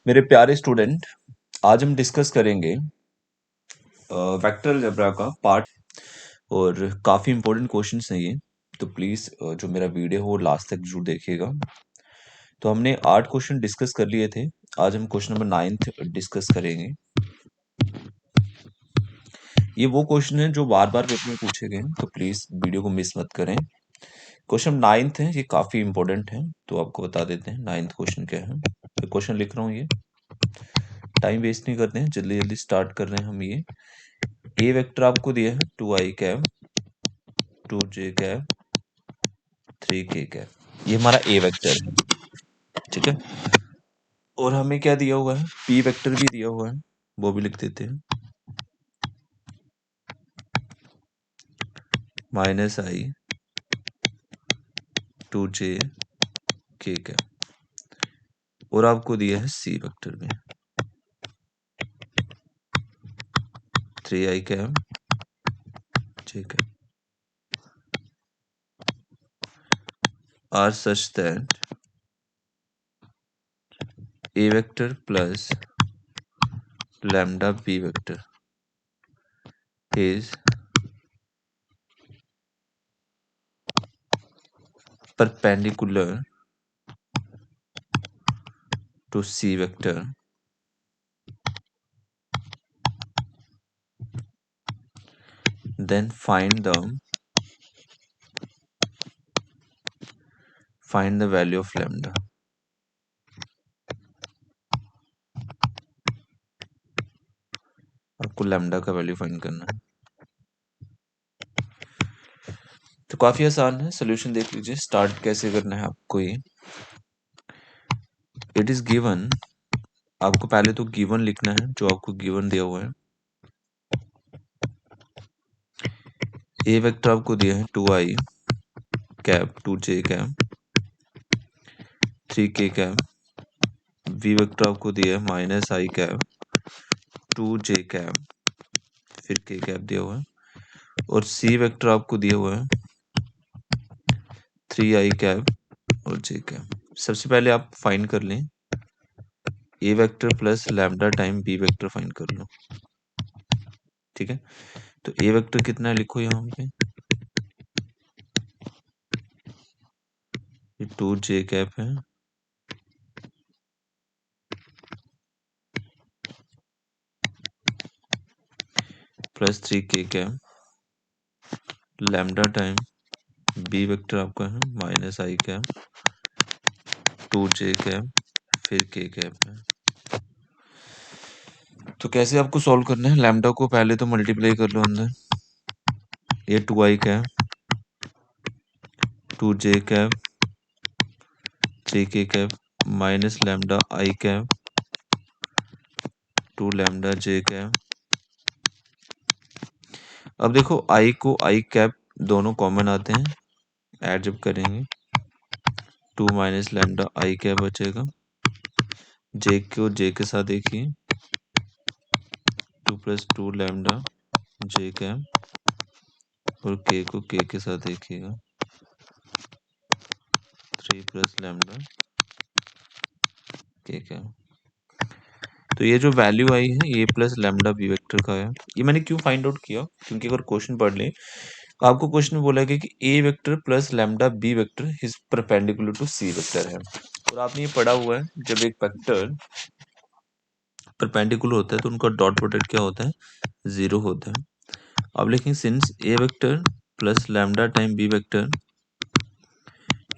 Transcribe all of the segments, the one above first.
मेरे प्यारे स्टूडेंट, आज हम डिस्कस करेंगे वेक्टर अलजेब्रा का पार्ट और काफ़ी इंपॉर्टेंट क्वेश्चंस हैं ये। तो प्लीज़ जो मेरा वीडियो हो लास्ट तक जरूर देखिएगा। तो हमने 8 क्वेश्चन डिस्कस कर लिए थे। आज हम क्वेश्चन नंबर 9th डिस्कस करेंगे। ये वो क्वेश्चन है जो बार बार पेपर में पूछे गए हैं, तो प्लीज़ वीडियो को मिस मत करें। क्वेश्चन 9th है, ये काफ़ी इंपॉर्टेंट है, तो आपको बता देते हैं 9th क्वेश्चन क्या है। तो क्वेश्चन लिख रहा हूँ, ये टाइम वेस्ट नहीं करते हैं, जल्दी जल्दी स्टार्ट कर रहे हैं हम। ये ए वेक्टर आपको दिया है 2i cap 2j cap 3k cap, ये हमारा ए वेक्टर है, ठीक है। और हमें क्या दिया हुआ है, पी वेक्टर भी दिया हुआ है, वो भी लिख देते हैं, -i 2j k कैप। और आपको दिया है सी वेक्टर में 3i cap j cap are such that A vector plus lambda B vector is perpendicular to C vector then find the value of lambda। आपको लैम्डा का वैल्यू फाइंड करना है। तो काफी आसान है, सोल्यूशन देख लीजिए। स्टार्ट कैसे करना है आपको, ये इट इज गिवन, आपको पहले तो गिवन लिखना है जो आपको गिवन दिया हुआ है। ए वेक्टर आपको दिया है 2i cap 2j cap 3k cap. V vector आपको दिया है -i कैप 2j कैप फिर k कैप दिया हुआ है। और सी वेक्टर आपको दिया हुआ है 3i कैप और j कैप। सबसे पहले आप फाइंड कर लें A vector plus lambda time B vector find कर लो, ठीक है। तो ए वेक्टर कितना है लिखो यहाँ पे, ये 2j कैप है plus 3k cap. Lambda time B vector आपका है -i कैप 2j कैप फिर k कैप है। तो कैसे आपको सॉल्व करना है, लैम्डा को पहले तो मल्टीप्लाई कर लो अंदर, ये 2i cap 2j cap 3k cap minus lambda i cap 2 lambda j cap. अब देखो i को i कैप दोनों कॉमन आते हैं, ऐड जब करेंगे 2 माइनस लैम्डा i कैप बचेगा। j को j के साथ देखिए 2 प्लस 2 लैम्डा j कैप और k को k के साथ देखिएगा 3 प्लस लैम्डा k कैप। तो ये जो वैल्यू आई है ए प्लस लैम्डा बी वेक्टर का है। ये मैंने क्यों फाइंड आउट किया, क्योंकि अगर क्वेश्चन पढ़ लें तो आपको क्वेश्चन में बोला गया कि A vector plus lambda B vector is perpendicular to C vector है। और आपने ये पढ़ा हुआ है, जब एक वेक्टर परपेंडिकुलर होता है तो उनका डॉट प्रोडक्ट क्या होता है, 0 होता है। अब लेकिन since A vector plus lambda time B vector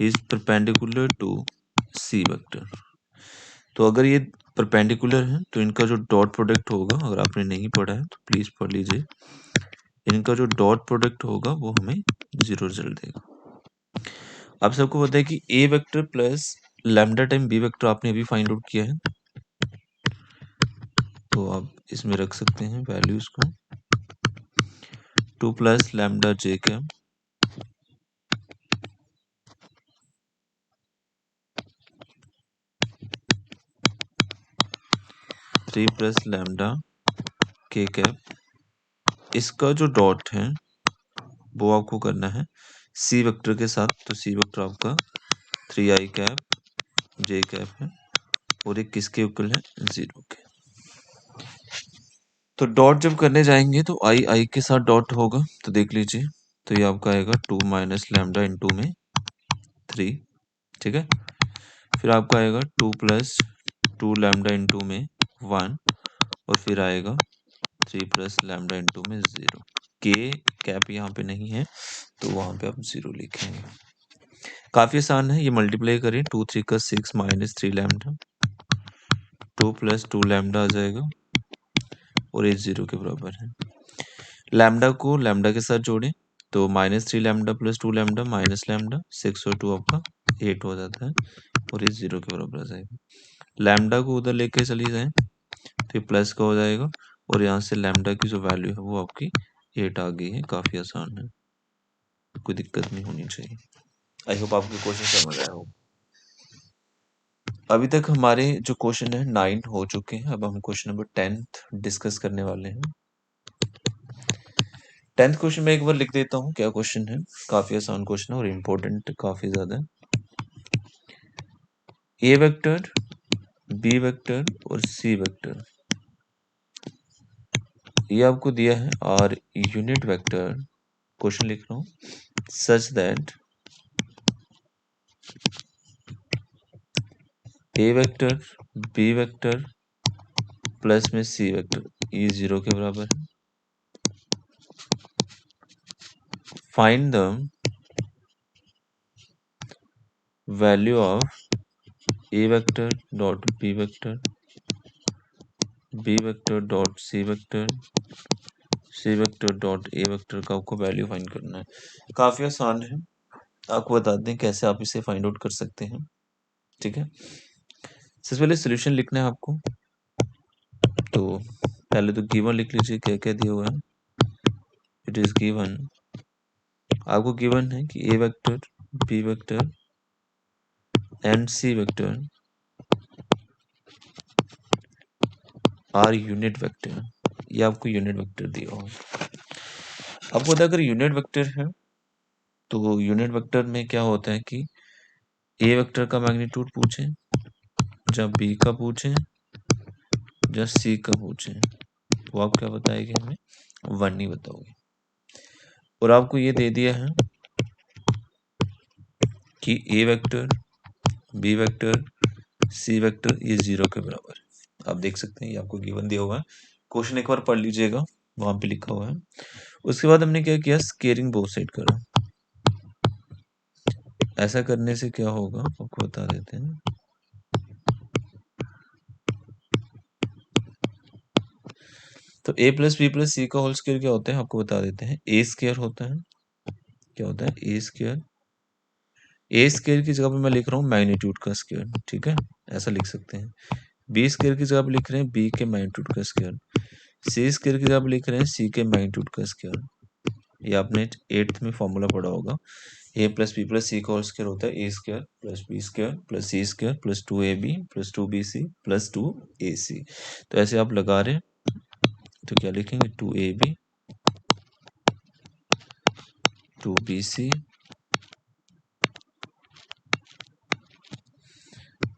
is perpendicular to C vector, तो अगर ये परपेंडिकुलर है तो इनका जो डॉट प्रोडक्ट होगा, अगर आपने नहीं पढ़ा है तो प्लीज पढ़ लीजिए, इनका जो डॉट प्रोडक्ट होगा वो हमें 0 रिजल्ट देगा। आप सबको पता है कि A vector plus lambda time B vector आपने अभी फाइंड आउट किया है, तो आप इसमें रख सकते हैं वैल्यूज को 2 प्लस लैम्डा जे कैप 3 प्लस लैम्डा के कैप। इसका जो डॉट है वो आपको करना है सी वेक्टर के साथ, तो सी वेक्टर आपका 3i कैप जे कैप है और ये किसके इक्वल है, 0 के। तो डॉट जब करने जाएंगे तो आई के साथ डॉट होगा, तो देख लीजिए, तो ये आपका आएगा 2 माइनस लैम्डा इंटू में 3, ठीक है। फिर आपका आएगा 2 प्लस 2 लैम्डा इंटू में 1, और फिर आएगा 3 प्लस लैम्डा इंटू में 0। के कैप यहाँ पे नहीं है तो वहाँ पे आप 0 लिखेंगे। काफ़ी आसान है, ये मल्टीप्लाई करें, 2 3 का 6 माइनस 3 लैम्डा, 2 प्लस 2 लैम्डा आ जाएगा, और ये 0 के बराबर है। लैम्डा को लैम्डा के साथ जोड़ें तो -3 lambda plus 2 lambda minus lambda, 6 और 2 आपका 8 हो जाता है, और ये 0 के बराबर आ जाएगा। लैम्डा को उधर लेके चली जाए तो ये प्लस का हो जाएगा, और यहाँ से लैम्डा की जो वैल्यू है वो आपकी 8 आ गई है। काफ़ी आसान है, कोई दिक्कत नहीं होनी चाहिए। आई होप आपके क्वेश्चन समझ आया हो। अभी तक हमारे जो क्वेश्चन है 9 हो चुके हैं, अब हम क्वेश्चन नंबर 10th डिस्कस करने वाले हैं। 10th क्वेश्चन में एक बार लिख देता हूँ क्या क्वेश्चन है। काफी आसान क्वेश्चन है और इम्पोर्टेंट काफी ज्यादा है। ए वेक्टर, बी वेक्टर और सी वेक्टर ये आपको दिया है, और यूनिट वेक्टर, क्वेश्चन लिख रहा हूँ, such that A vector B vector plus में सी वेक्टर ये 0 के बराबर है। Find the value of A vector dot B vector, B vector dot C vector, C vector dot A vector का आपको वैल्यू फाइंड करना है। काफ़ी आसान है, आपको बता दें कैसे आप इसे फाइंड आउट कर सकते हैं, ठीक है। सबसे पहले सोल्यूशन लिखना है आपको, तो पहले तो गिवन लिख लीजिए क्या क्या दिया हुआ है। इट इज गिवन, आपको गिवन है कि A vector B vector and C vector are unit vector, ये आपको यूनिट वेक्टर दिया हुआ है। आपको पता है अगर यूनिट वेक्टर है तो यूनिट वेक्टर में क्या होता है कि ए वेक्टर का मैग्नीट्यूड पूछें, जब बी का पूछें, जब सी का पूछें, वो आप क्या बताएंगे, हमें 1 नहीं बताओगे। और आपको ये दे दिया है कि A vector B vector C vector ये 0 के बराबर है। आप देख सकते हैं ये आपको गिवन दिया हुआ है। क्वेश्चन एक बार पढ़ लीजिएगा, वहां पे लिखा हुआ है। उसके बाद हमने क्या किया, स्केयरिंग बोथ साइड करा। ऐसा करने से क्या होगा आपको बता देते हैं। तो a plus B plus C का होल स्क्वायर क्या होता है आपको बता देते हैं। ए स्क्वायर होता है, क्या होता है, ए स्क्वायर। ए स्क्वायर की जगह पे मैं लिख रहा हूँ मैग्नीट्यूड का स्क्वायर, ठीक है, ऐसा लिख सकते हैं। बी स्क्वायर की जगह पे लिख रहे हैं बी के मैग्नीट्यूड का स्क्वायर। सी स्क्वायर की जगह पे लिख रहे हैं सी के मैग्नीट्यूड का स्क्वायर। ये आपने 8th में फॉर्मूला पढ़ा होगा। A plus B plus C का होल स्क्वायर होता है A square plus B square plus C square plus 2ab plus 2bc plus 2ac। तो ऐसे आप लगा रहे हैं तो क्या लिखेंगे, 2ab 2bc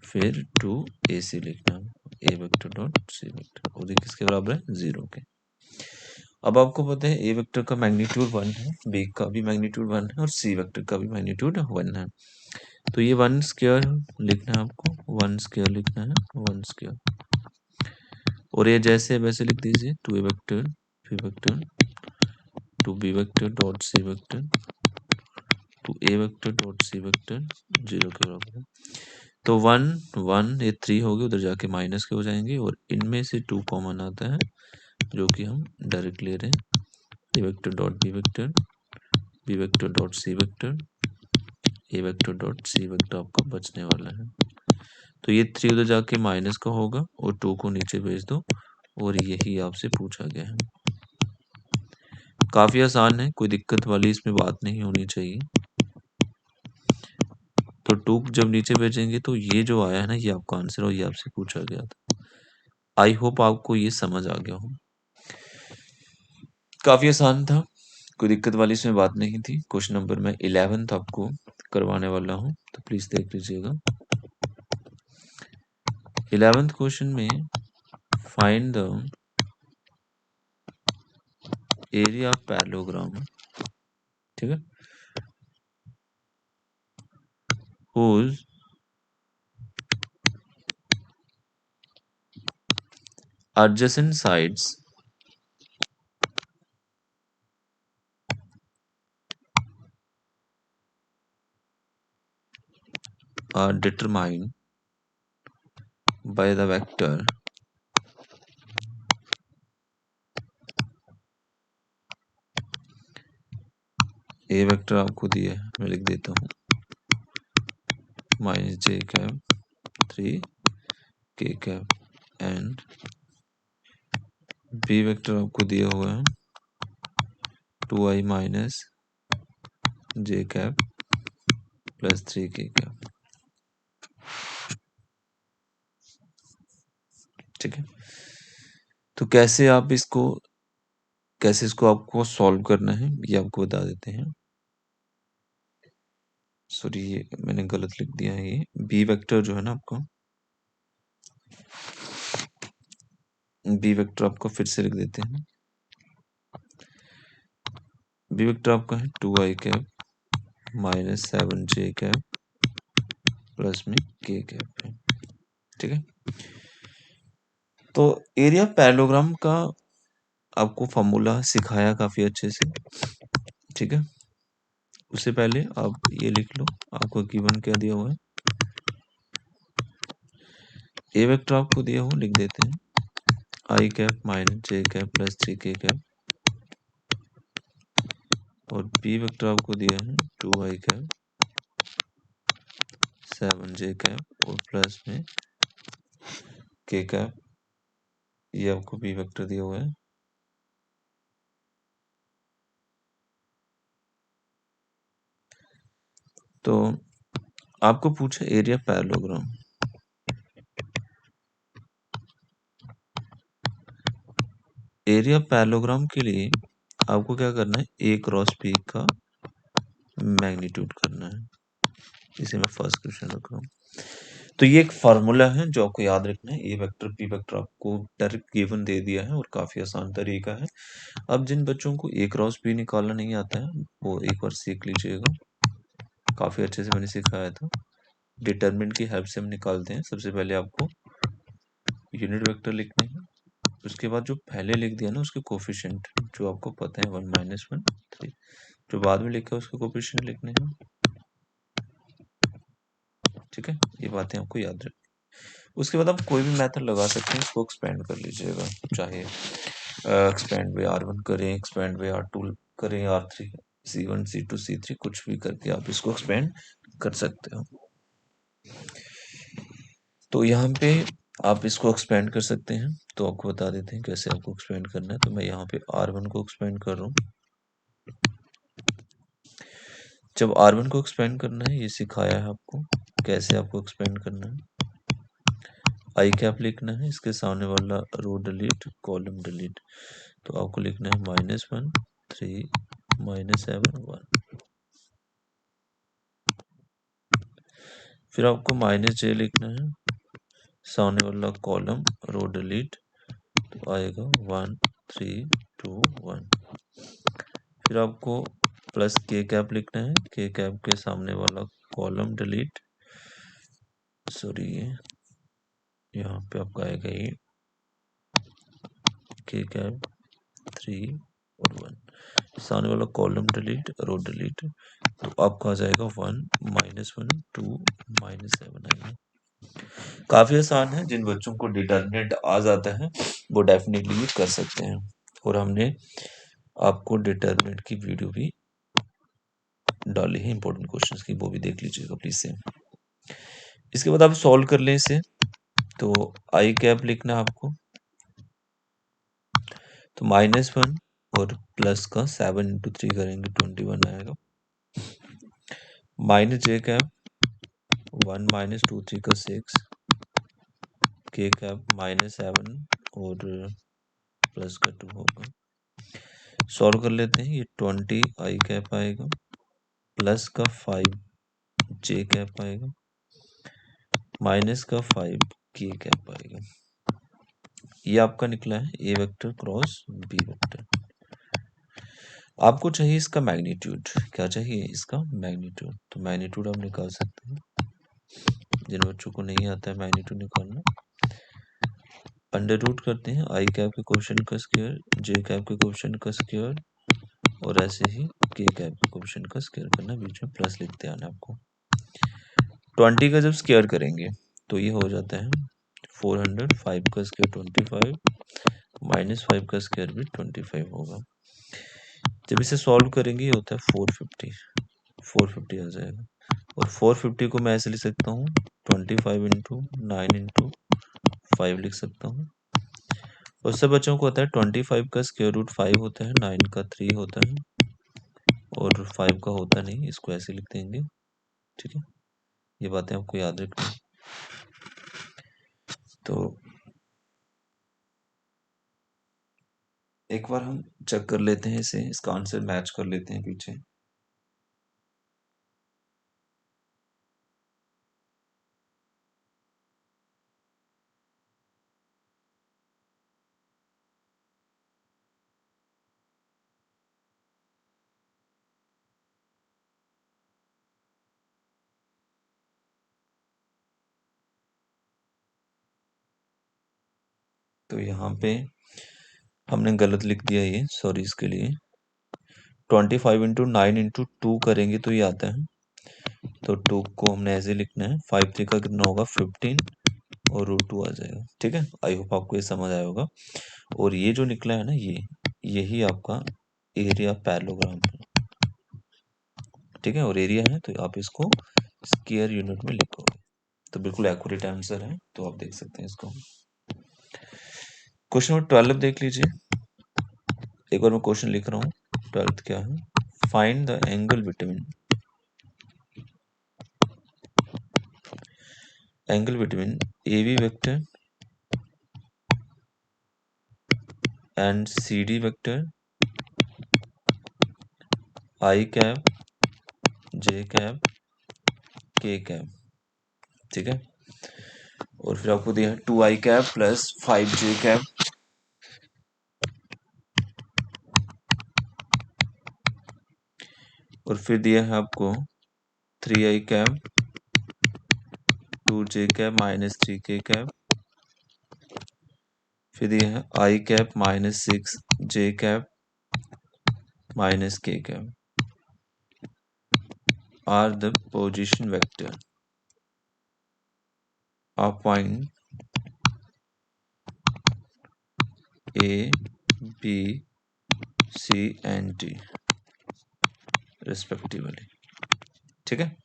फिर 2ac लिखना है, A vector dot C vector, और ये किसके बराबर है, 0 के। अब आपको पता है ए वेक्टर का मैग्नीट्यूड 1 है, बी का भी मैग्नीट्यूड 1 है, और सी वेक्टर का भी मैग्नीट्यूड 1 है। तो ये 1 स्क्वायर लिखना है आपको, 1 स्क्वायर लिखना है, 1 स्क्वायर। और ये जैसे वैसे लिख दीजिए, 2a vector B vector 2b vector dot C vector 2a vector dot C vector 0 के बराबर है। तो 1 1 ये 3 हो गए, उधर जाके माइनस के हो जाएंगे, और इनमें से 2 कॉमन आता है जो कि हम डायरेक्ट ले रहे हैं। A vector dot B vector B vector dot C vector A vector dot C vector आपका बचने वाला है। तो ये 3 उधर जाके माइनस का होगा, और 2 को नीचे भेज दो, और यही आपसे पूछा गया है। काफी आसान है, कोई दिक्कत वाली इसमें बात नहीं होनी चाहिए। तो 2 जब नीचे भेजेंगे तो ये जो आया है ना, ये आपका आंसर और ये आपसे पूछा गया था। आई होप आपको ये समझ आ गया हो। काफी आसान था, कोई दिक्कत वाली इसमें बात नहीं थी। क्वेश्चन नंबर मैं 11th आपको करवाने वाला हूँ, तो प्लीज देख लीजिएगा। 11th क्वेश्चन में find the area of parallelogram, ठीक है, whose adjacent sides are determined by the vector A vector आपको दिया है, मैं लिख देता हूँ माइनस जे कैप 3 के कैप एंड बी वेक्टर आपको दिया हुआ है 2i माइनस जे कैप प्लस 3 के कैप, ठीक है। तो कैसे इसको आपको सॉल्व करना है ये आपको बता देते हैं। सॉरी, ये मैंने गलत लिख दिया है, ये बी वेक्टर जो है ना आपको, बी वेक्टर आपको फिर से लिख देते हैं। बी वेक्टर आपका है 2i cap minus 7j cap plus में के कैप है, ठीक है। तो एरिया पैरेललोग्राम का आपको फॉर्मूला सिखाया काफी अच्छे से, ठीक है। उससे पहले आप ये लिख लो, आपको गिवन क्या दिया हुआ है, ए वेक्टर आपको दिया हुआ लिख देते हैं आई कैप माइनस जे कैप प्लस 3 के कैप, और बी वेक्टर आपको दिया है 2i कैप 7j कैप और प्लस में के कैप, ये आपको बी वेक्टर दिया हुआ है। तो आपको पूछा एरिया पैरेललोग्राम, एरिया पैरेललोग्राम के लिए आपको क्या करना है, ए क्रॉस बी का मैग्नीट्यूड करना है। इसे मैं फर्स्ट क्वेश्चन रख रहा हूँ। तो ये एक फार्मूला है जो आपको याद रखना है, ए वेक्टर बी वेक्टर आपको डायरेक्ट गिवन दे दिया है और काफी आसान तरीका है। अब जिन बच्चों को ए क्रॉस बी निकालना नहीं आता है वो एक बार सीख लीजिएगा, काफी अच्छे से मैंने सिखाया था। डिटरमिनेंट की हेल्प से हम निकालते हैं। सबसे पहले आपको यूनिट वेक्टर लिखने हैं, उसके बाद जो पहले लिख दिया ना उसके कोफिशिएंट जो आपको पता है 1 माइनस 1 3, जो बाद में लिखा है उसके कोफिशिएंट लिखने हैं, ठीक है। ये बातें आपको याद रखनी। उसके बाद आप कोई भी मेथड लगा सकते हैं, इसको एक्सपेंड कर लीजिएगा, चाहे एक्सपेंड बाय R1 करें, एक्सपेंड बाय R2 करें, R3 C1 C2 C3 कुछ भी करके आप इसको एक्सपेंड कर सकते हो। तो यहाँ पे आप इसको एक्सपेंड कर सकते हैं, तो आपको बता देते हैं कैसे आपको एक्सपेंड करना है। तो मैं यहाँ पे R1 को एक्सपेंड कर रहा हूँ। जब R1 को एक्सपेंड करना है, ये सिखाया है आपको कैसे आपको एक्सपेंड करना है। आई कैप लिखना है, इसके सामने वाला रो डिलीट कॉलम डिलीट, तो आपको लिखना है -1 3 -7 1, फिर आपको -j लिखना है, सामने वाला कॉलम रो डिलीट, तो आएगा 1 3 2 1, फिर आपको प्लस के कैप लिखना है, के कैप के सामने वाला कॉलम डिलीट, सॉरी यहाँ पे आपका आएगा ये के कैप 3 और 1, सामने वाला कॉलम डिलीट रो डिलीट, तो आपका आ जाएगा 1 -1 2 -7 आएगा। काफी आसान है, जिन बच्चों को डिटरमिनेंट आ जाता है वो डेफिनेटली कर सकते हैं, और हमने आपको डिटरमिनेंट की वीडियो भी डाली है इंपॉर्टेंट क्वेश्चंस की, वो भी देख लीजिएगा प्लीज से। इसके बाद आप सॉल्व कर लें इसे, तो आई कैप लिखना है आपको, तो -1 और प्लस का 7 इंटू 3 करेंगे 21 आएगा, माइनस जे कैप 1 -2 3 का 6, के कैप -7 और प्लस का 2 होगा। सॉल्व कर लेते हैं, ये 20 आई कैप आएगा, प्लस का 5 जे कैप आएगा, माइनस का 5 के कैप आएगा। ये आपका निकला है A vector cross B vector. आपको चाहिए इसका मैग्नीट्यूड। क्या चाहिए? इसका मैग्नीट्यूड। तो मैग्नीट्यूड आप निकाल सकते हैं। जिन बच्चों को नहीं आता है मैग्नीट्यूड निकालना, अंडर रूट करते हैं आई कैप के कोएफिशिएंट का स्क्वायर, जे कैप के कोएफिशिएंट का स्क्वायर, और ऐसे ही के कैप के कोएफिशिएंट का स्क्वायर करना, बीच में प्लस लिखते आना आपको। 20 का जब स्क्वायर करेंगे तो ये हो जाता है 400, 5 का स्क्वायर 25, माइनस 5 का स्क्वायर भी 25 होगा। जब इसे सॉल्व करेंगे ये होता है 450 आ जाएगा। और 450 को मैं ऐसे लिख सकता हूँ 25 इंटू 9 इंटू 5 लिख सकता हूँ। और सब बच्चों को होता है 25 का स्क्वायर रूट 5 होता है, 9 का 3 होता है और 5 का होता नहीं, इसको ऐसे लिख देंगे। ठीक है, ये बातें आपको याद रखनी। तो एक बार हम चेक कर लेते हैं इसे, इसका आंसर मैच कर लेते हैं पीछे। तो यहाँ पे हमने गलत लिख दिया, ये सॉरी इसके लिए। 25 इंटू 9 इंटू 2 करेंगे तो ये आता है, तो 2 को हमने ऐसे लिखना है। 5 3 का कितना होगा 15 और रूट 2 आ जाएगा। ठीक है, आई होप आपको ये समझ आया होगा। और ये जो निकला है ना, यही आपका एरिया पैरेललोग्राम है। ठीक है, और एरिया है तो आप इसको स्क्वायर यूनिट में लिखोगे तो बिल्कुल एक्यूरेट आंसर है। तो आप देख सकते हैं इसको। क्वेश्चन नंबर 12 देख लीजिए। एक बार मैं क्वेश्चन लिख रहा हूँ। 12th क्या है? Find the angle between AB vector and CD vector, I cap, J cap, K cap। ठीक है, और फिर आपको दिया है 2I cap plus 5J cap, और फिर दिया है आपको 3I cap, 2J cap minus 3K cap, फिर दिया है I cap minus 6J cap minus K cap are the position vector of point A, B, C and D respectively। ठीक है,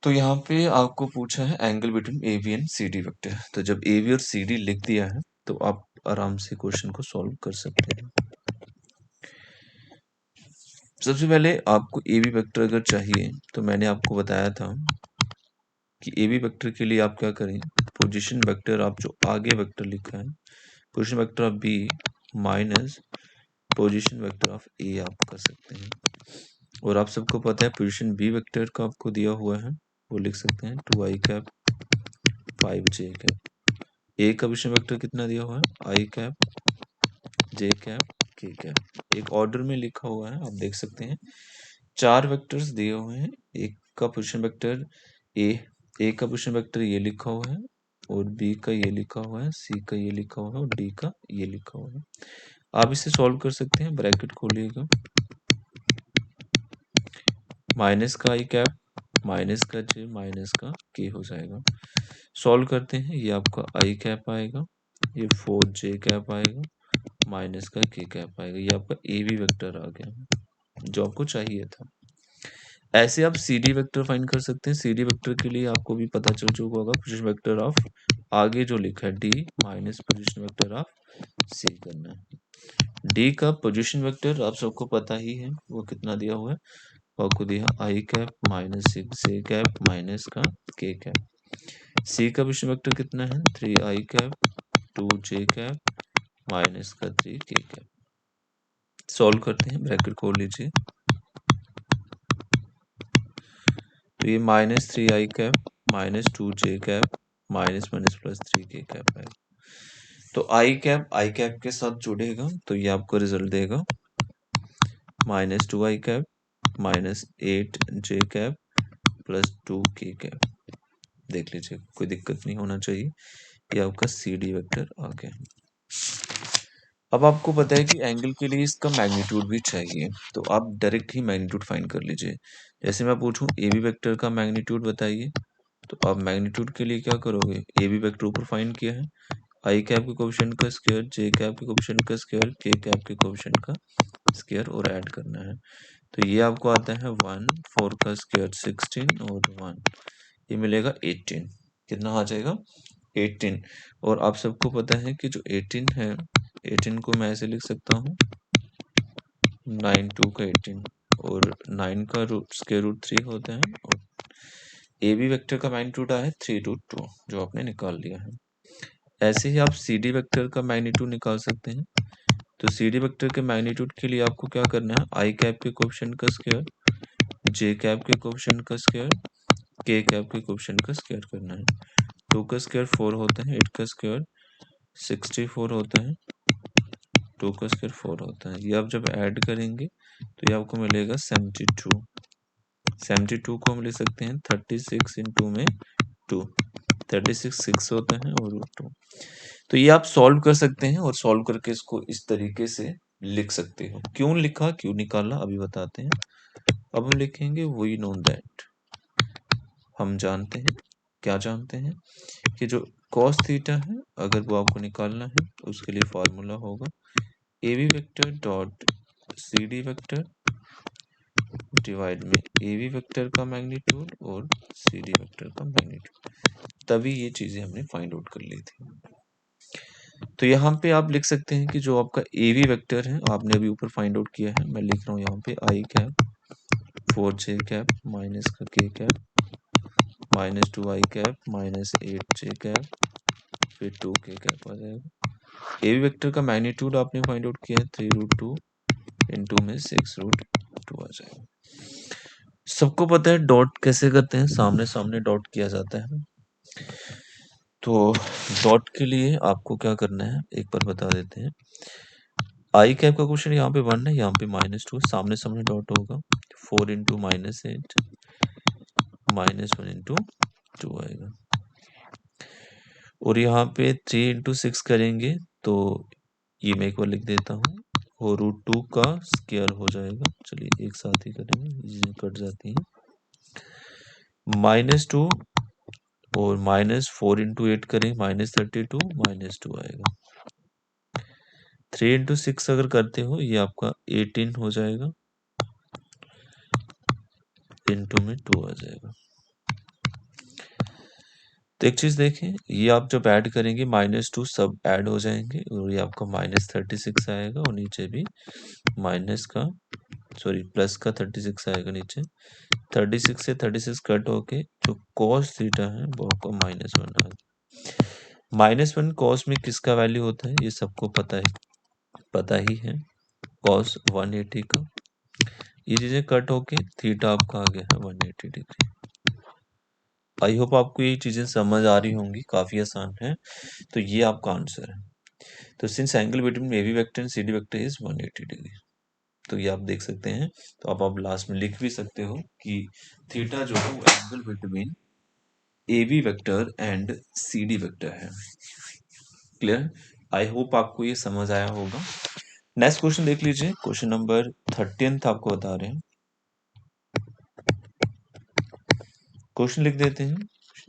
तो यहाँ पे आपको पूछा है angle between A B and C D vector. तो जब ए बी और सी डी लिख दिया है तो आप आराम से क्वेश्चन को सॉल्व कर सकते हैं। सबसे पहले आपको ए बी वेक्टर अगर चाहिए तो मैंने आपको बताया था कि ए बी वेक्टर के लिए आप क्या करें, पोजीशन वेक्टर आप जो आगे वेक्टर लिखा है, position vector of B minus position vector of A आप कर सकते हैं। और आप सबको पता है पोजीशन बी वेक्टर का आपको दिया हुआ है, वो लिख सकते हैं 2I कैप 5J कैप। ए का पोजीशन वेक्टर कितना दिया हुआ है, I cap, J cap, K cap. एक ऑर्डर में लिखा हुआ है, आप देख सकते हैं 4 वेक्टर्स दिए हुए हैं। एक का पोजीशन वेक्टर ए का पोजीशन वेक्टर ये लिखा हुआ है, और बी का ये लिखा हुआ है, सी का ये लिखा हुआ है और डी का ये लिखा हुआ है। आप इसे सॉल्व कर सकते हैं। ब्रैकेट खोलिएगा, माइनस का I कैप माइनस का J माइनस का K हो जाएगा। सॉल्व करते हैं, ये आपका I कैप आएगा, ये 4J कैप आएगा, माइनस का K कैप आएगा। ये आपका ए बी वेक्टर आ गया जो आपको चाहिए था। ऐसे आप सी डी वेक्टर फाइंड कर सकते हैं। सी डी वेक्टर के लिए आपको भी पता चल चुका होगा, पोजीशन वेक्टर ऑफ आगे जो लिखा है D minus position vector of C करना है। डी का पोजीशन वेक्टर आप सबको पता ही है, वो कितना दिया हुआ है, आपको दिया I cap minus 6J cap minus का K कैप। सी का पोजीशन वेक्टर कितना है, 3I cap 2J cap minus का 3K कैप। सॉल्व करते हैं, ब्रैकेट खोल लीजिए, तो ये minus 3I cap minus 2j cap minus minus plus 3k cap है। तो आई कैप के साथ जुड़ेगा तो ये आपको रिजल्ट देगा minus 2i cap minus 8j cap plus 2k cap. देख लीजिए, कोई दिक्कत नहीं होना चाहिए। ये आपका सी डी वेक्टर आ गया। अब आपको पता है कि एंगल के लिए इसका मैग्नीट्यूड भी चाहिए, तो आप डायरेक्ट ही मैग्नीट्यूड फाइंड कर लीजिए। जैसे मैं पूछूं ए बी वेक्टर का मैग्नीट्यूड बताइए, तो आप मैग्नीट्यूड के लिए क्या करोगे, ए बी वेक्टर ऊपर फाइंड किया है, आई कैप के कोएफिशिएंट का स्क्वायर, जे कैप के कोएफिशिएंट का स्क्वायर, के कैप के कोएफिशिएंट का स्क्वायर और ऐड करना है। तो ये आपको आता है 1, 4 का स्क्वायर 16 और 1, ये मिलेगा 18। कितना आ जाएगा 18। और आप सबको पता है कि जो 18 है, 18 को मैं ऐसे लिख सकता हूँ 9 2 का 18 और 9 का स्क्वायर रूट 3 होता है। और ए बी वेक्टर का मैग्नीट्यूड आया है 3√2 जो आपने निकाल लिया है। ऐसे ही आप सी डी वेक्टर का मैग्नीट्यूड निकाल सकते हैं। तो सी डी वेक्टर के मैग्नीट्यूड के लिए आपको क्या करना है, आई कैप के कोएफिशिएंट का स्क्वायर, जे कैप के कोएफिशिएंट का स्क्वायर, के कैप के कोएफिशिएंट का स्क्वायर करना है। 2 का स्क्वायर 4 होता है, 8 का स्क्वायर 64 होता है, 2 का स्क्वायर 4 होता है। ये आप जब ऐड करेंगे तो ये आपको मिलेगा 72। 72 को हम ले सकते हैं 36 इंटू में 2, 36 6 होता है और रूट 2। तो ये आप सॉल्व कर सकते हैं और सॉल्व करके इसको इस तरीके से लिख सकते हो। क्यों लिखा, क्यों निकाला, अभी बताते हैं। अब हम लिखेंगे वी नो दैट, हम जानते हैं, क्या जानते हैं कि जो cos थीटा है अगर वो आपको निकालना है तो उसके लिए फॉर्मूला होगा A B vector dot C D vector divide में ए बी वेक्टर का मैग्नीट्यूड और सी डी वेक्टर का मैग्नीट्यूड। तभी ये चीजें हमने फाइंड आउट कर ली थी। तो यहाँ पे आप लिख सकते हैं कि जो आपका ए बी वेक्टर है आपने अभी ऊपर फाइंड आउट किया है, मैं लिख रहा हूँ यहाँ पे आई कैप 4j कैप माइनस का के cap minus 2i cap minus 8j cap फिर 2k कैप आ जाएगा। ए बी वेक्टर का मैग्नीट्यूड आपने फाइंड आउट किया है 3√2 इंटू में 6√2 आ जाएगा। सबको पता है डॉट कैसे करते हैं, सामने सामने डॉट किया जाता है। तो डॉट के लिए आपको क्या करना है एक बार बता देते हैं। आई कैप का क्वेश्चन यहाँ पे 1 है, यहाँ पे -2, सामने सामने डॉट होगा 4 इंटू -8 -1 इंटू 2 आएगा। और यहाँ पे 3 इंटू 6 करेंगे तो ये मैं एक बार लिख देता हूँ और √2 का स्क्वायर हो जाएगा। चलिए एक साथ ही करेंगे, ये कट जाती है। -2 और -4 इंटू 8 करें -32 -2 आएगा। 3 इंटू 6 अगर करते हो ये आपका 18 हो जाएगा, इंटू में 2 आ जाएगा। तो एक चीज देखें, ये आप जब ऐड करेंगे -2 सब ऐड हो जाएंगे और ये आपका -36 आएगा और नीचे भी प्लस का 36 आएगा नीचे। 36 से 36 कट होके जो cos थीटा है वो आपको -1 आ जाएगा। -1 cos में किसका वैल्यू होता है ये सबको पता ही है, cos 180 का। ये चीजें कट होके थीटा आपका आ गया है 180 डिग्री। आई होप आपको ये चीजें समझ आ रही होंगी, काफी आसान है। तो ये आपका आंसर है। तो since angle between A B vector and C D vector is 180 degree, तो ये आप देख सकते हैं। तो आप लास्ट में लिख भी सकते हो कि थीटा जो है वो angle between A B vector and C D vector है। क्लियर? आई होप आपको ये समझ आया होगा। नेक्स्ट क्वेश्चन देख लीजिए, क्वेश्चन नंबर 13 आपको बता रहे हैं। क्वेश्चन लिख देते हैं,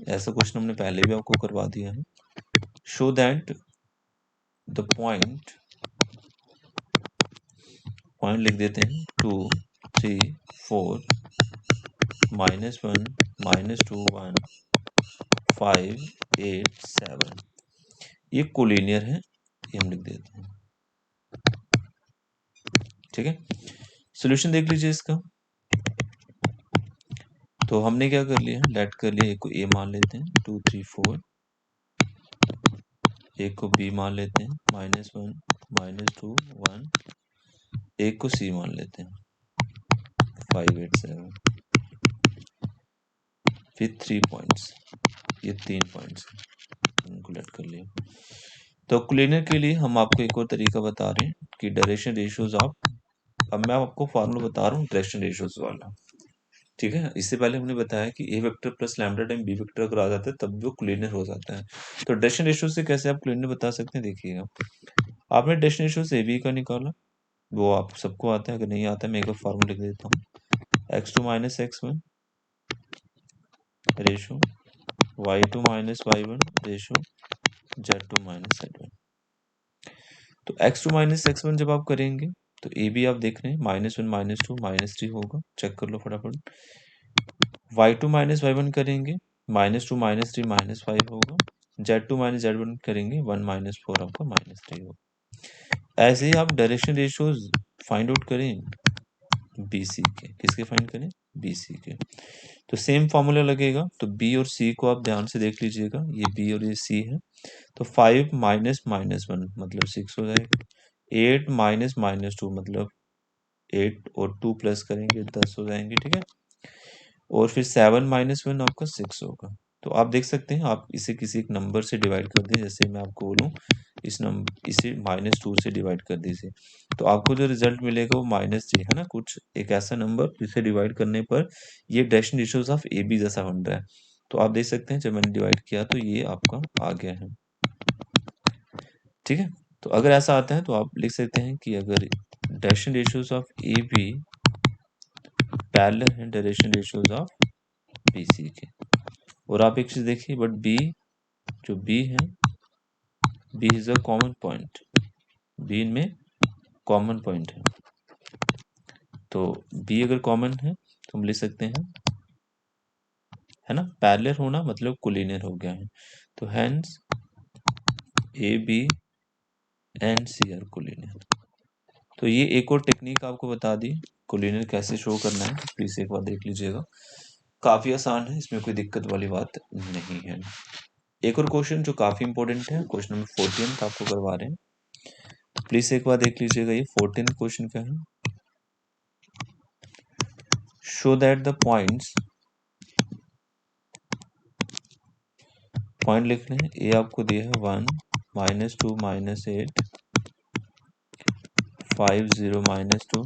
ऐसा क्वेश्चन हमने पहले भी आपको करवा दिया है। शो दैट द पॉइंट लिख देते हैं 2 3 4 -1 -2 1 5 8 7, ये कोलिनियर है, ये हम लिख देते हैं। ठीक है, सॉल्यूशन देख लीजिए इसका। तो हमने क्या कर लिया, लेट कर लिया, एक को ए मान लेते हैं 2 3 4, एक को बी मान लेते हैं -1 -2 1, एक को सी मान लेते हैं 5 8 7। फिर 3 पॉइंट्स, ये 3 पॉइंट्स कैलकुलेट कर लिया। तो कोलिनियर के लिए हम आपको एक और तरीका बता रहे हैं कि डायरेक्शन रेशियोज ऑफ, अब मैं आपको फार्मूला बता रहा हूँ डायरेक्शन रेशियोज वाला, ठीक है। इससे पहले हमने बताया कि A vector plus lambda time B vector अगर आ जाता है तब वो कोलिनियर हो जाता है। तो डायरेक्शन रेशियो से कैसे आप कोलिनियर बता सकते हैं, देखिएगा आपने डायरेक्शन रेशियो से ए बी का निकाला, वो आप सबको आता है, अगर नहीं आता है मैं एक बार फार्मूला लिख देता हूँ, x2 minus x1 ratio y2 minus y1 ratio z2 minus z1। तो x2 माइनस x1 जब आप करेंगे तो ए बी आप देख रहे हैं -1 -2 -3 होगा, चेक कर लो फटाफट। y2 माइनस y1 करेंगे -2 -3 -5 होगा, z2 माइनस z1 करेंगे 1 -4 आपका -3 होगा। ऐसे ही आप डायरेक्शन रेशियोज फाइंड आउट करें BC के, किसके फाइंड करें, BC के, तो सेम फॉर्मूला लगेगा। तो B और C को आप ध्यान से देख लीजिएगा, ये B और ये C है, तो 5 माइनस -1 मतलब 6 हो जाएगा, 8 माइनस -2 मतलब 8 और 2 प्लस करेंगे 10 हो जाएंगे, ठीक है। और फिर 7 -1 आपका 6 होगा। तो आप देख सकते हैं, आप इसे किसी एक नंबर से डिवाइड कर दें, जैसे मैं आपको बोलूँ इस नंबर, इसे -2 से डिवाइड कर दीजिए, तो आपको जो रिजल्ट मिलेगा वो -3 है ना, कुछ एक ऐसा नंबर जिसे डिवाइड करने पर ये direction ratios of A B जैसा बन रहा है। तो आप देख सकते हैं जब मैंने डिवाइड किया तो ये आपका आ गया है, ठीक है। तो अगर ऐसा आता है तो आप लिख सकते हैं कि अगर direction ratios of A B parallel है direction ratios of B C के। और आप एक चीज देखिए, बट बी जो बी है, B is a common point, B इनमें कॉमन पॉइंट है, तो बी अगर कॉमन है तो हम लिख सकते हैं, है ना, पैरेलल होना मतलब कोलिनियर हो गया है, तो hence A B and C are collinear. तो ये एक और टेक्निक आपको बता दी कोलिनियर कैसे शो करना है, प्लीज एक बार देख लीजिएगा, काफी आसान है, इसमें कोई दिक्कत वाली बात नहीं है। एक और क्वेश्चन जो काफी इंपॉर्टेंट है, क्वेश्चन नंबर 14 आपको करवा रहे हैं, प्लीज एक बार देख लीजिएगा, ये 14 क्वेश्चन क्या है, show that the points, point लिख लें, ए आपको दिया है 1 -2 -8 5 0 -2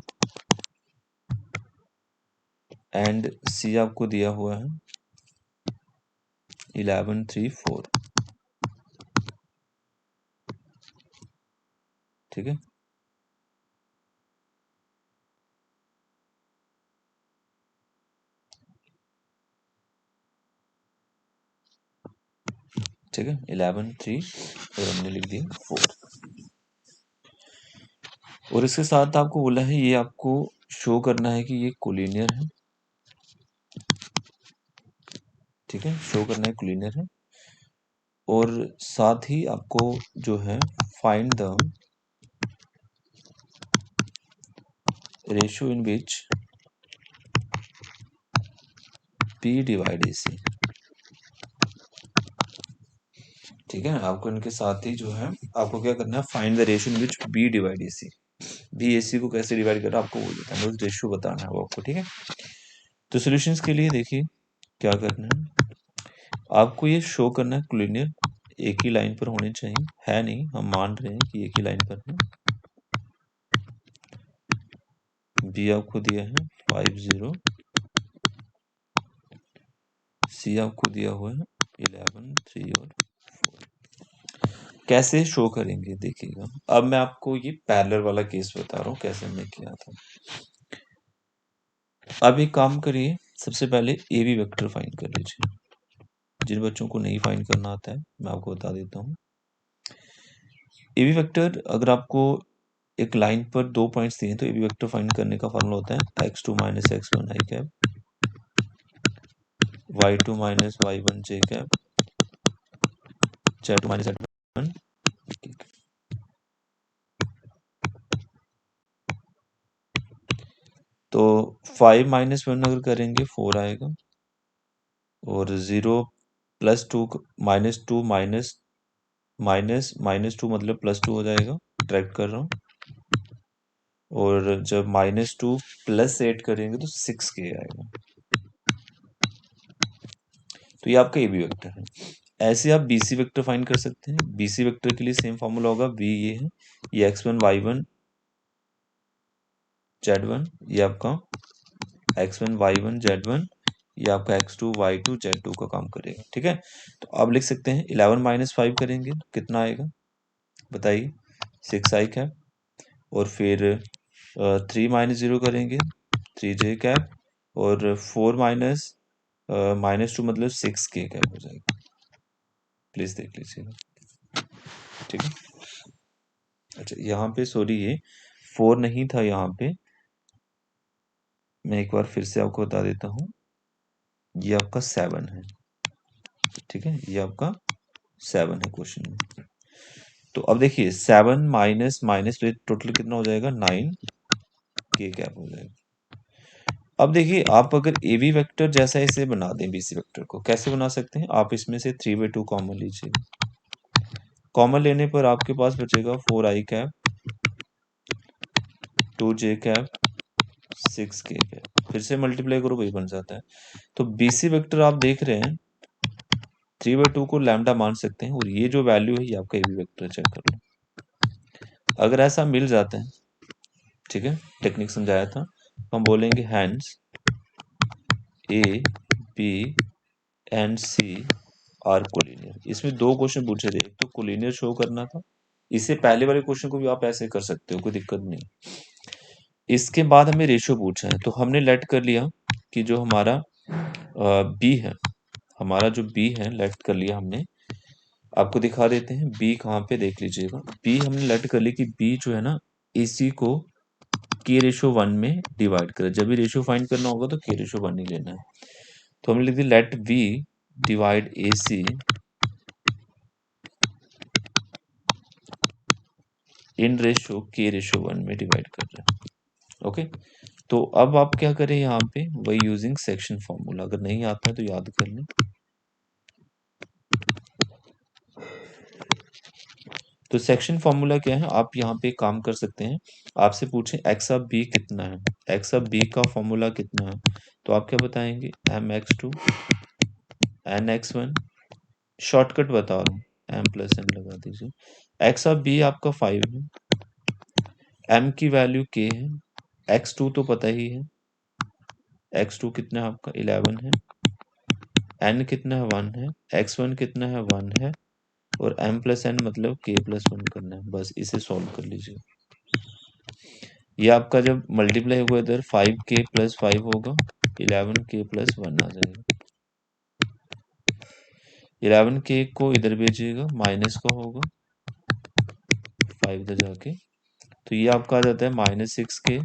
एंड सी आपको दिया हुआ है 11 3 4, ठीक है। ठीक है, 11 3 और हमने लिख दिया 4, और इसके साथ आपको बोला है ये आपको शो करना है कि ये कोलिनियर है, ठीक है, शो करना है कोलिनियर है, और साथ ही आपको जो है find the ratio in which P divide AC, ठीक है। आपको इनके साथ ही जो है आपको क्या करना है, find the ratio in which B divide AC, B AC को कैसे डिवाइड करना आपको वो बताना है, रेशियो बताना है वो आपको, ठीक है। तो सॉल्यूशंस के लिए देखिए क्या करना है, आपको ये शो करना है कोलिनियर एक ही लाइन पर होने चाहिए, है नहीं, हम मान रहे हैं कि एक ही लाइन पर है। बी आपको दिया है 5 0, सी आपको दिया हुआ है 11 3 और 4। कैसे शो करेंगे देखिएगा, अब मैं आपको ये पैरेलल वाला केस बता रहा हूँ कैसे हमने किया था। अब एक काम करिए, सबसे पहले ए बी वेक्टर फाइंड कर लीजिए, जिन बच्चों को नहीं फाइंड करना आता है मैं आपको बता देता हूँ। ए बी वेक्टर अगर आपको एक लाइन पर 2 पॉइंट्स दिए तो ए बी वेक्टर फाइंड करने का फॉर्मूला होता है x2 minus x1 i cap, y2 minus y1 j cap, z2 minus z1। तो 5 -1 अगर करेंगे 4 आएगा, और 0 +2 -2 -2 मतलब +2 हो जाएगा, डायरेक्ट कर रहा हूँ, और जब -2 + 8 करेंगे तो 6k आएगा, तो ये आपका ए बी वेक्टर है। ऐसे आप बी सी वेक्टर फाइंड कर सकते हैं। बी सी वेक्टर के लिए सेम फॉर्मूला होगा, वी ये है, ये x1 y1 z1, ये आपका x1 y1 z1, ये आपका x2 y2 z2 का काम करेगा। ठीक है, तो आप लिख सकते हैं 11 माइनस 5 करेंगे कितना आएगा बताइए, 6i कैप। और फिर 3 माइनस 0 करेंगे 3j कैप, और 4 माइनस -2 मतलब 6k कैप हो जाएगा। प्लीज देख लीजिएगा। ठीक है, अच्छा यहाँ पे सॉरी ये 4 नहीं था, यहाँ पे मैं एक बार फिर से आपको बता देता हूँ, ये आपका 7 है। ठीक है, ये आपका 7 है क्वेश्चन में। तो अब देखिए 7 माइनस माइनस तो टोटल कितना हो जाएगा, 9k कैप हो जाएगा। अब देखिए आप अगर ए बी वेक्टर जैसा इसे बना दें, बी सी वेक्टर को कैसे बना सकते हैं, आप इसमें से 3/2 कॉमन लीजिएगा। कॉमन लेने पर आपके पास बचेगा 4i cap, 2j cap, 6k cap. फिर से मल्टीप्लाई करो वही बन जाता है। तो बी सी वेक्टर आप देख रहे हैं 3/2 को लैम्डा मान सकते हैं, और ये जो वैल्यू है ये आपका ए बी वेक्टर, चेक कर लो। अगर ऐसा मिल जाता है, ठीक है, टेक्निक समझाया था, हम बोलेंगे hence A B and C are collinear. इसमें 2 क्वेश्चन पूछे थे, एक तो कोलिनियर शो करना था, इससे पहले वाले क्वेश्चन को भी आप ऐसे कर सकते हो, कोई दिक्कत नहीं। इसके बाद हमें रेशियो पूछा है, तो हमने लेट कर लिया कि जो हमारा बी है, हमारा जो बी है लेट कर लिया हमने। आपको दिखा देते हैं बी कहाँ पे, देख लीजिएगा। बी हमने लेट कर ली कि बी जो है ना इसी को k/1 में डिवाइड करे। जब भी रेशियो फाइंड करना होगा तो k/1 ही लेना है। तो हमने लिख दी let B divide A C in ratio k/1 में डिवाइड कर रहे हैं। ओके, तो अब आप क्या करें यहाँ पे, वही यूजिंग सेक्शन फॉर्मूला। अगर नहीं आता है तो याद कर लें। तो सेक्शन फॉर्मूला क्या है, आप यहाँ पे काम कर सकते हैं। आपसे पूछें एक्स ऑफ बी कितना है, एक्स ऑफ बी का फॉर्मूला कितना है, तो आप क्या बताएंगे, mx2 nx1, शॉर्टकट बता रहा हूँ, m प्लस n लगा दीजिए। एक्स ऑफ बी आपका 5 है, m की वैल्यू k है, x2 तो पता ही है, x2 कितना है आपका 11 है, n कितना है 1 है, x1 कितना है 1 है, और m प्लस n मतलब k प्लस 1 करना है। बस इसे सॉल्व कर लीजिए। ये आपका जब मल्टीप्लाई होगा इधर 5k प्लस 5 होगा, 11k प्लस 1 आ जाएगा। 11k को इधर भेजिएगा, माइनस का होगा 5 इधर जाके, तो ये आपका आ जाता है -6k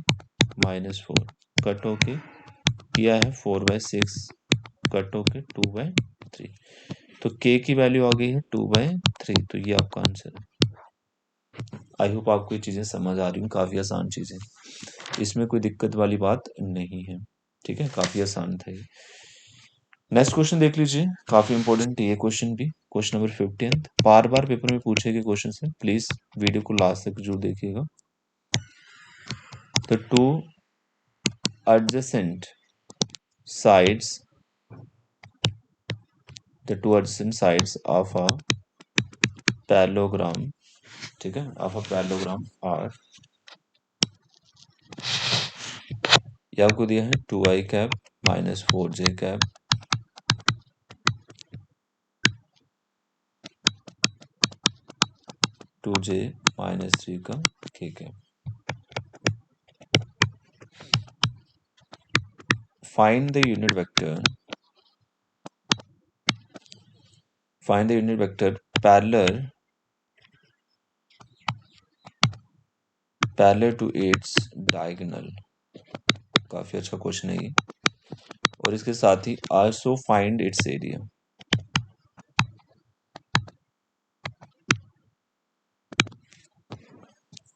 -4, कट होके किया है 4/6, कट होके 2/3। तो k की वैल्यू आ गई है 2/3, तो ये आपका आंसर है। आई होप आपको ये चीज़ें समझ आ रही हैं, काफ़ी आसान चीज़ें, इसमें कोई दिक्कत वाली बात नहीं है। ठीक है, काफ़ी आसान था ये। नेक्स्ट क्वेश्चन देख लीजिए, काफ़ी इंपॉर्टेंट है ये क्वेश्चन भी, क्वेश्चन नंबर 15। बार बार पेपर में पूछे गए क्वेश्चन है, प्लीज वीडियो को लास्ट तक जरूर देखिएगा। The two adjacent sides of a parallelogram, ठीक है, of a parallelogram are, ये आपको दिया है 2i cap -4j cap, 2j -3 का k cap. Find the unit vector parallel to its diagonal। काफी अच्छा क्वेश्चन है ये, और इसके साथ ही also find its area.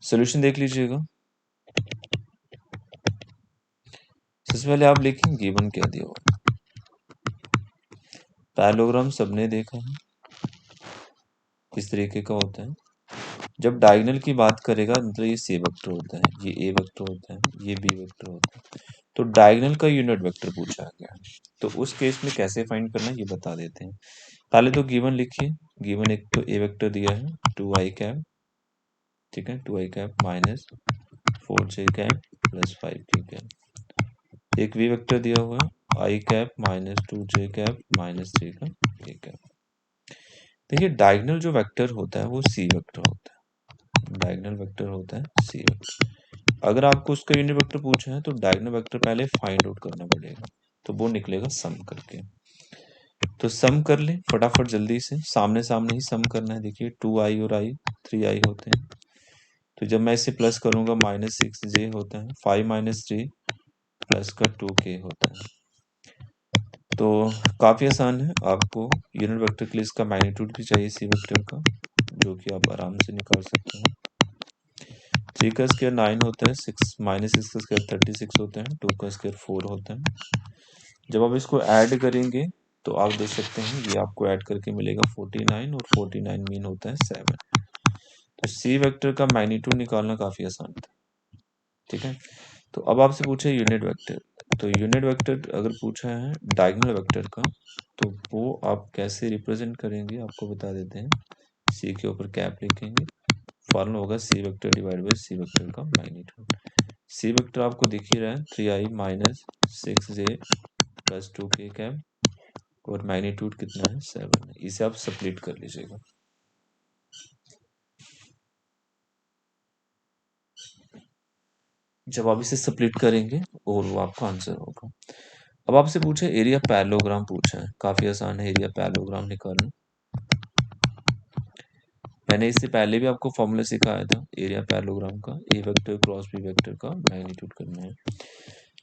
Solution देख लीजिएगा। सबसे पहले आप लिखेंगे गिवन क्या दिया हुआ। पैरेललोग्राम सबने देखा है, किस तरीके का होता है। जब डायगोनल की बात करेगा मतलब ये सी वेक्टर होता है, ये ए वेक्टर होता है, ये बी वेक्टर होता है। तो डायगोनल का यूनिट वेक्टर पूछा गया है, तो उस केस में कैसे फाइंड करना है ये बता देते हैं। पहले तो गिवन लिखिए, गिवन एक तो ए वेक्टर दिया है 2i कैप, ठीक है, 2i cap minus 4j cap plus 5k cap. एक वी वेक्टर दिया हुआ है i cap minus 2j cap minus 3 का k कैप। देखिए डायगोनल जो वेक्टर होता है वो सी वेक्टर होता है, डायगोनल वेक्टर होता है सी वेक्टर। अगर आपको उसका यूनिट वेक्टर पूछा है तो डायगोनल वेक्टर पहले फाइंड आउट करना पड़ेगा, तो वो निकलेगा सम करके। तो सम कर ले फटाफट जल्दी से, सामने सामने ही सम करना है। देखिए 2i और i 3i होते हैं, तो जब मैं इसे प्लस करूंगा -6j होता है, 5 माइनस 3 प्लस का 2k होता है। तो काफ़ी आसान है, आपको यूनिट वेक्टर के लिए इसका मैग्नीट्यूड भी चाहिए सी वेक्टर का, जो कि आप आराम से निकाल सकते हैं। 3 का स्क्वायर 9 होता है, 6 माइनस 6 का स्क्वायर 36 होता है, 2 का स्क्वायर 4 होता है। जब आप इसको ऐड करेंगे तो आप देख सकते हैं ये आपको ऐड करके मिलेगा 49 और 49 मीन होता है 7। तो सी वेक्टर का मैग्नीट्यूड निकालना काफ़ी आसान था, ठीक है। तो अब आपसे पूछे यूनिट वेक्टर, तो यूनिट वेक्टर अगर पूछा है डायगोनल वेक्टर का तो वो आप कैसे रिप्रेजेंट करेंगे आपको बता देते हैं। सी के ऊपर कैप लिखेंगे, फॉर्मूला होगा C vector divide by C vector का मैग्नीट्यूड। सी वेक्टर आपको दिख ही रहा है 3i minus 6j plus 2k cap, और मैग्नीट्यूड कितना है 7 है। इसे आप स्प्लिट कर लीजिएगा। जब आप इसे स्प्लिट करेंगे और वो आपका आंसर होगा। अब आपसे पूछे एरिया पैरेललोग्राम पूछा है, काफी आसान है एरिया पैरेललोग्राम निकालना। मैंने इससे पहले भी आपको फॉर्मूला सिखाया था एरिया पैरेललोग्राम का, ए वेक्टर क्रॉस बी वेक्टर का मैग्नीट्यूड करना है।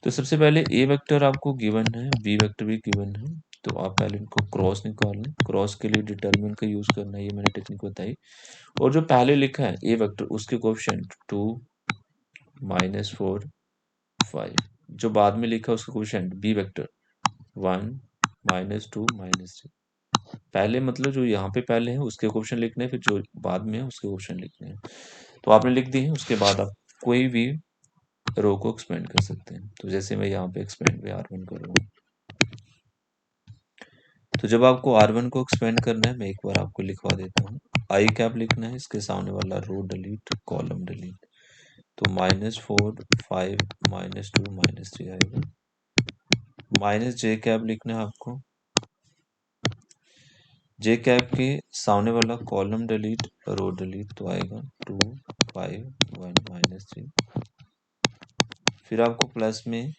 तो सबसे पहले ए वेक्टर आपको गिवन है, बी वेक्टर भी गिवन है, तो आप पहले इनको क्रॉस निकाल लें। क्रॉस के लिए डिटरमिनेंट का यूज करना है, ये मैंने टेक्निक बताई। और जो पहले लिखा है ए वेक्टर उसके कोएफिशिएंट 2 -4 5, जो बाद में लिखा है उसका कोएफिशिएंट बी वेक्टर 1 -2 -3। पहले मतलब जो यहाँ पे पहले है उसके क्वेश्चन लिखने हैं, फिर जो बाद में है उसके क्वेश्चन लिखने हैं। तो आपने लिख दी है, उसके बाद आप कोई भी रो को एक्सपेंड कर सकते हैं। तो जैसे मैं यहाँ पे एक्सपेंड पे R1 कर रहा हूँ, तो जब आपको R1 को एक्सपेंड करना है मैं एक बार आपको लिखवा देता हूँ। आई कैप लिखना है, इसके सामने वाला रो डिलीट कॉलम डिलीट, तो -4 5 -2 -3 आएगा। माइनस जे कैप लिखना है आपको, जे कैप के सामने वाला कॉलम डिलीट रो डिलीट, तो आएगा 2 5 1 -3। फिर आपको प्लस में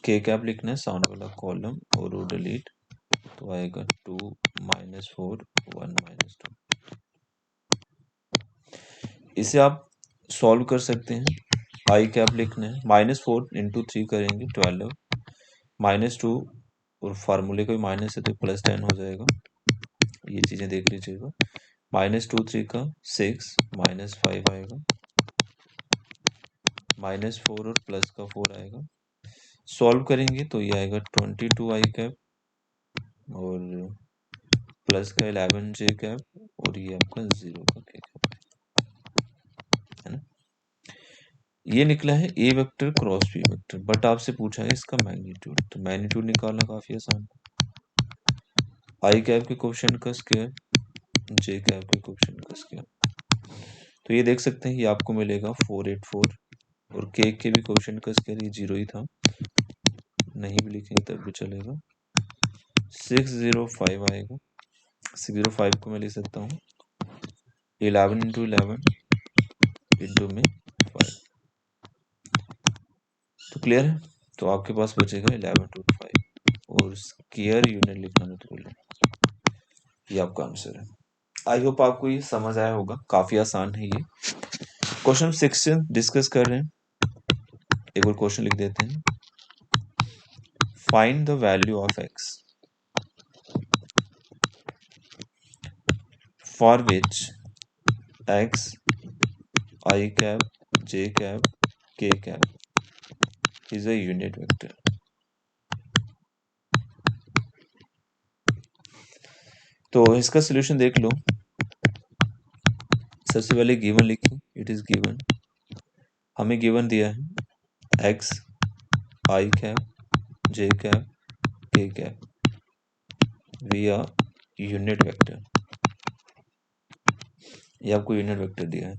के कैप लिखना है, सामने वाला कॉलम और रो डिलीट, तो आएगा 2 -4 1 -2। इसे आप सॉल्व कर सकते हैं। आई कैप लिखना है, -4 × 3 करेंगे 12 -2, और फार्मूले का भी माइनस है तो +10 हो जाएगा। ये चीज़ें देख लीजिएगा। -2 3 का 6 -5 आएगा, -4 और प्लस का 4 आएगा। सॉल्व करेंगे तो ये आएगा 22 आई कैप और प्लस का 11 जे कैप, और ये आपका 0 का के कैप है ना। ये निकला है A vector cross B vector, but आपसे पूछा है इसका मैग्नीट्यूड, तो मैग्नीट्यूड निकालना काफी आसान है। आई कैप के कोएफिशिएंट का स्क्वायर, जे कैप के कोएफिशिएंट का स्क्वायर, तो ये देख सकते हैं ये आपको मिलेगा 484, और के भी कोएफिशिएंट का स्क्वायर ये 0 ही था, नहीं भी लिखेंगे तब भी चलेगा। 605 आएगा। 605 को मैं लिख सकता हूँ 11 × 11 × में 5, तो क्लियर है। तो आपके पास बचेगा 11 × 5, और स्क्वायर यूनिट लिखना मत भूलें। ये आपका आंसर है। आई होप आपको ये समझ आया होगा, काफी आसान है ये। क्वेश्चन 16 डिस्कस कर रहे हैं, एक और क्वेश्चन लिख देते हैं। Find the value of x for which x I cap j cap k cap is a unit vector. तो इसका सॉल्यूशन देख लो। सबसे पहले गिवन लिखिए, इट इज गिवन, हमें गिवन दिया है X I cap J cap K cap we are unit vector. ये आपको यूनिट वेक्टर दिया है।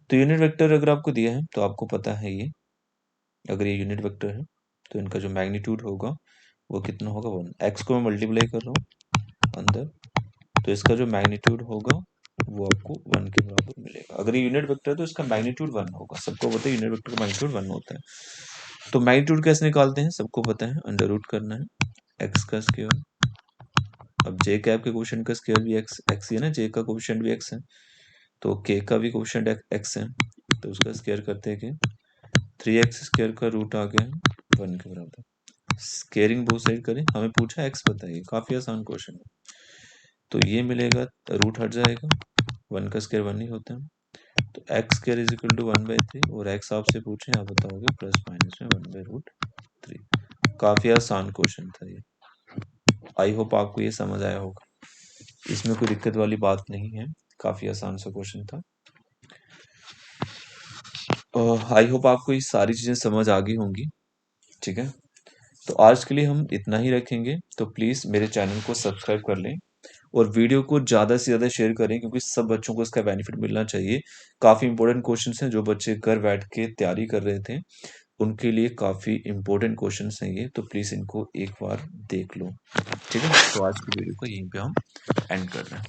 तो यूनिट वेक्टर अगर आपको दिया है तो आपको पता है ये, अगर ये यूनिट वेक्टर है तो इनका जो मैग्नीट्यूड होगा वो कितना होगा 1। एक्स को मैं मल्टीप्लाई कर रहा हूँ अंदर, तो इसका जो मैग्नीट्यूड होगा वो आपको 1 के बराबर मिलेगा। अगर ये यूनिट वेक्टर है तो इसका मैग्नीट्यूड 1 होगा। सबको पता है यूनिट वेक्टर का मैग्नीट्यूड 1 होता है। तो मैग्नीट्यूड कैसे निकालते हैं, सबको पता है, अंडर रूट करना है एक्स का स्क्वायर। अब जे कैप के कोएफिशिएंट का स्क्वायर भी एक्स ही है ना, जे का कोएफिशिएंट भी एक्स है, तो के का भी कोएफिशिएंट एक्स है, तो उसका स्क्वायर करते हैं कि 3x स्क्वायर का रूट आ गया 1 के बराबर। स्क्वायरिंग बोथ साइड करें, हमें पूछा एक्स बताइए, काफी आसान क्वेश्चन है। तो ये मिलेगा, रूट हट जाएगा, 1 का स्क्वायर 1 ही होता है, तो X square is equal to 1/3, और एक्स आपसे पूछे आप बताओगे प्लस माइनस में 1/√3। काफी आसान क्वेश्चन था ये। आई होप आपको ये समझ आया होगा, इसमें कोई दिक्कत वाली बात नहीं है, काफी आसान सा क्वेश्चन था। आई होप आपको ये सारी चीजें समझ आ गई होंगी। ठीक है, तो आज के लिए हम इतना ही रखेंगे। तो प्लीज मेरे चैनल को सब्सक्राइब कर लें और वीडियो को ज़्यादा से ज़्यादा शेयर करें, क्योंकि सब बच्चों को इसका बेनिफिट मिलना चाहिए। काफ़ी इंपॉर्टेंट क्वेश्चंस हैं, जो बच्चे घर बैठ के तैयारी कर रहे थे उनके लिए काफ़ी इंपॉर्टेंट क्वेश्चंस हैं ये, तो प्लीज़ इनको एक बार देख लो। ठीक है, तो आज की वीडियो को यहीं पे हम एंड कर रहे हैं।